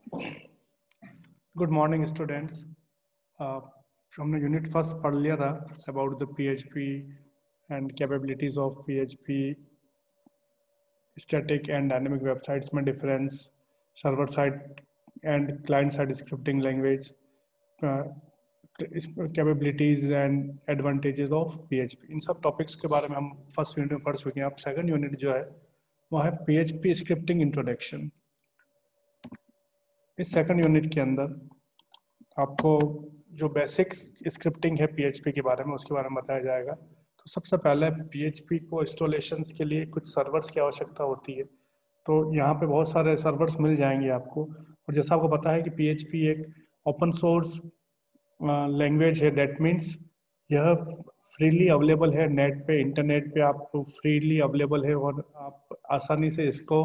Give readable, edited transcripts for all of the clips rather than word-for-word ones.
Good morning students. हमने unit first पढ़ लिया था about the PHP and capabilities of PHP, static and dynamic websites में difference, server side and client side scripting language, capabilities and advantages of PHP. इन सब topics के बारे में हम फर्स्ट यूनिट में पढ़ चुके हैं। अब सेकंड यूनिट जो है वो है पीएचपी स्क्रिप्टिंग इंट्रोडक्शन। इस सेकंड यूनिट के अंदर आपको जो बेसिक स्क्रिप्टिंग है पीएचपी के बारे में उसके बारे में बताया जाएगा। तो सबसे पहले पीएचपी को इंस्टॉलेशंस के लिए कुछ सर्वर्स की आवश्यकता होती है। तो यहाँ पे बहुत सारे सर्वर्स मिल जाएंगे आपको। और जैसा आपको पता है कि पीएचपी एक ओपन सोर्स लैंग्वेज है, दैट मीन्स यह फ्रीली अवेलेबल है नेट पे, इंटरनेट पे आपको फ्रीली अवेलेबल है और आप आसानी से इसको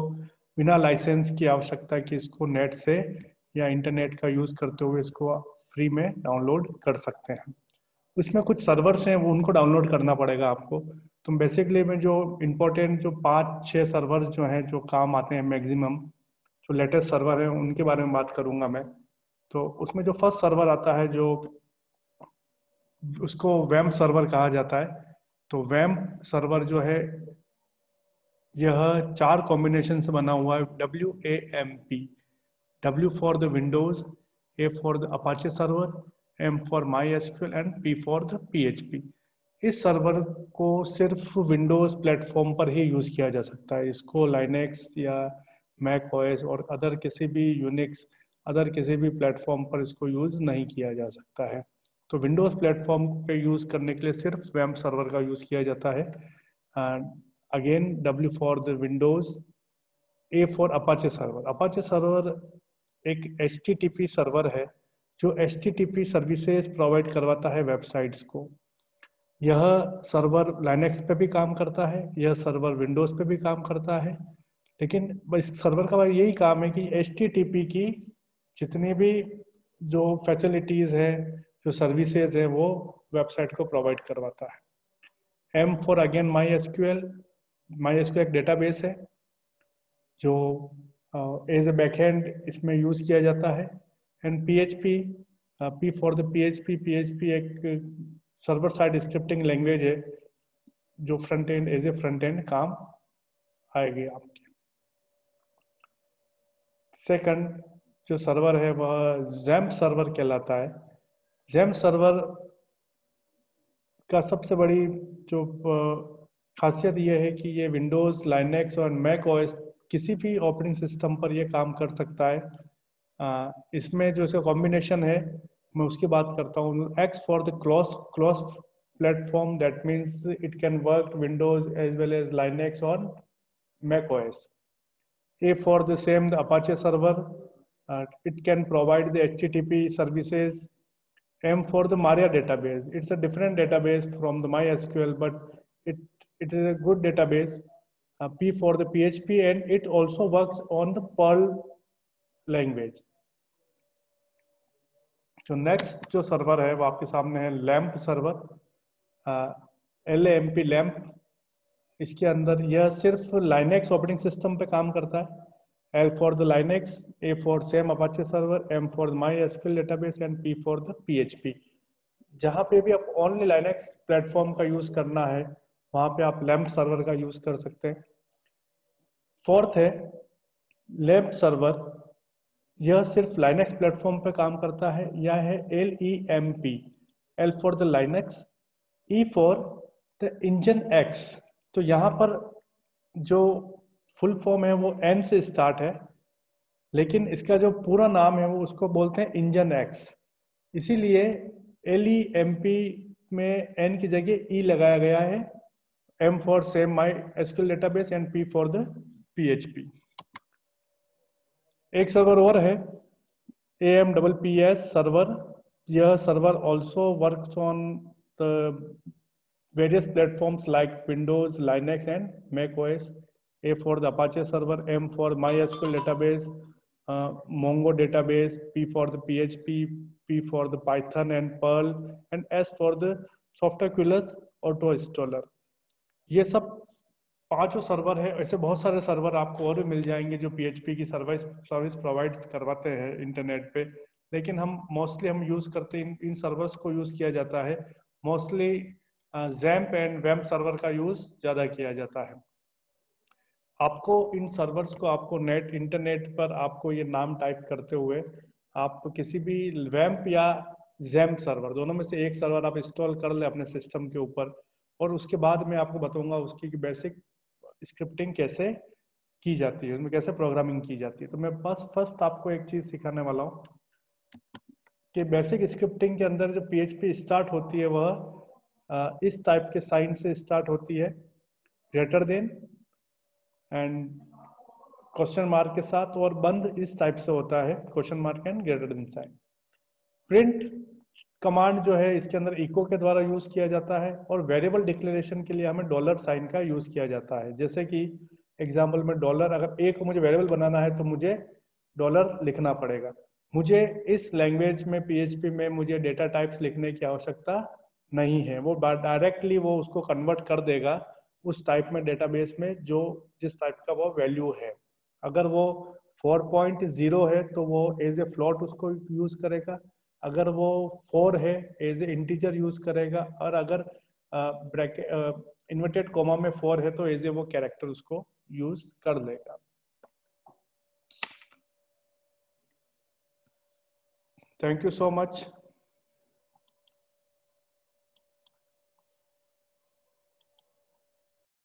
बिना लाइसेंस की आवश्यकता कि इसको नेट से या इंटरनेट का यूज़ करते हुए इसको फ्री में डाउनलोड कर सकते हैं। उसमें कुछ सर्वर्स हैं वो उनको डाउनलोड करना पड़ेगा आपको। तो बेसिकली में जो इम्पोर्टेंट जो 5-6 सर्वर्स जो हैं जो काम आते हैं मैक्सिमम, जो लेटेस्ट सर्वर है उनके बारे में बात करूंगा मैं। तो उसमें जो फर्स्ट सर्वर आता है जो उसको वैम सर्वर कहा जाता है। तो वैम सर्वर जो है यह 4 कॉम्बिनेशन से बना हुआ है। WAMP, W for the Windows, A for the Apache server, M for MySQL and P for the PHP। इस सर्वर को सिर्फ विंडोज प्लेटफॉर्म पर ही यूज़ किया जा सकता है। इसको लाइनेक्स या मैक ओएस और अदर किसी भी यूनिक्स, अदर किसी भी प्लेटफॉर्म पर इसको यूज़ नहीं किया जा सकता है। तो विंडोज़ प्लेटफॉर्म पे यूज़ करने के लिए सिर्फ वैम सर्वर का यूज़ किया जाता है। Again W for the Windows, A for Apache server. Apache server एक HTTP सर्वर है जो HTTP सर्विसेज प्रोवाइड करवाता है वेबसाइट्स को। यह सर्वर लाइनेक्स पे भी काम करता है, यह सर्वर विंडोज़ पे भी काम करता है, लेकिन इस सर्वर का यही काम है कि HTTP की जितनी भी जो फैसिलिटीज़ है, जो सर्विसेज है, वो वेबसाइट को प्रोवाइड करवाता है। M for again MySQL। MySQL एक डेटाबेस है जो एज ए बैकएंड इसमें यूज़ किया जाता है। And PHP, P for the PHP। PHP एक सर्वर साइड स्क्रिप्टिंग लैंग्वेज है जो front end as a front end काम आएगी आपके। सेकंड जो सर्वर है वह XAMPP सर्वर कहलाता है। XAMPP सर्वर का सबसे बड़ी जो खासियत यह है कि ये विंडोज़, लाइनेक्स और मैक ओएस किसी भी ऑपरेटिंग सिस्टम पर ये काम कर सकता है। इसमें जो इसका कॉम्बिनेशन है मैं उसकी बात करता हूँ। X for the cross platform, that means it can work Windows as well as Linux और Mac OS. A for the same the Apache server, it can provide the HTTP services. M for the Maria database, it's a different database from the MySQL, but it is a good database. P for the PHP, and it also works on the Perl language. जो next जो server है वो आपके सामने है lamp server, LAMP lamp. इसके अंदर यह सिर्फ लाइनेक्स ऑपरेटिंग सिस्टम पे काम करता है। L for the Linux, A for same Apache server, M for MySQL database and P for the PHP। जहाँ पे भी आप ओनली लाइनेक्स प्लेटफॉर्म का यूज़ करना है वहाँ पे आप लैम्प सर्वर का यूज़ कर सकते हैं। फोर्थ है लैम्प सर्वर, यह सिर्फ लाइनेक्स प्लेटफॉर्म पे काम करता है। यह है LEMP, L for the Linux, E for the engine X। तो यहाँ पर जो फुल फॉर्म है वो N से स्टार्ट है, लेकिन इसका जो पूरा नाम है वो उसको बोलते हैं इंजन X। इसीलिए LEMP में N की जगह E लगाया गया है। M for same MySQL database and P for the PHP। एक सर्वर और है AMPPS सर्वर। यह server also works on the various platforms like Windows, Linux and Mac OS. A for the Apache server, M for MySQL database, Mongo database, P for the PHP, P for the Python and Perl, and S for the Softaculous auto installer। ये सब पांचों server है। ऐसे बहुत सारे server आपको और भी मिल जाएंगे जो पीएचपी की सर्विस प्रोवाइड करवाते हैं इंटरनेट पे, लेकिन हम यूज़ करते हैं इन सर्वर्स को यूज़ किया जाता है mostly XAMPP and vamp server का यूज़ ज़्यादा किया जाता है। आपको इन सर्वर्स को आपको इंटरनेट पर आपको ये नाम टाइप करते हुए आप किसी भी वैम्प या जैम्प सर्वर दोनों में से एक सर्वर आप इंस्टॉल कर ले अपने सिस्टम के ऊपर, और उसके बाद मैं आपको बताऊंगा उसकी बेसिक स्क्रिप्टिंग कैसे की जाती है, उसमें कैसे प्रोग्रामिंग की जाती है। तो मैं बस फर्स्ट आपको एक चीज़ सिखाने वाला हूँ कि बेसिक स्क्रिप्टिंग के अंदर जो पीएचपी स्टार्ट होती है वह इस टाइप के साइन से स्टार्ट होती है, greater than and question mark के साथ, और बंद इस टाइप से होता है, question mark and greater than sign. Print command जो है इसके अंदर इको के द्वारा यूज किया जाता है, और वेरिएबल डिक्लेरेशन के लिए हमें डॉलर साइन का यूज किया जाता है। जैसे कि एग्जाम्पल में डॉलर, अगर ए को मुझे वेरिएबल बनाना है तो मुझे डॉलर लिखना पड़ेगा। मुझे इस लैंग्वेज में पीएचपी में मुझे डेटा टाइप्स लिखने की आवश्यकता नहीं है, वो डायरेक्टली वो उसको कन्वर्ट कर देगा उस टाइप में डेटाबेस में जो जिस टाइप का वो वैल्यू है। अगर वो 4.0 है तो वो एज ए फ्लोट उसको यूज करेगा, अगर वो 4 है एज ए इंटीजर यूज करेगा, और अगर ब्रैकेट इन्वर्टेड कॉमा में 4 है तो एज ए वो कैरेक्टर उसको यूज कर लेगा। Thank you so much.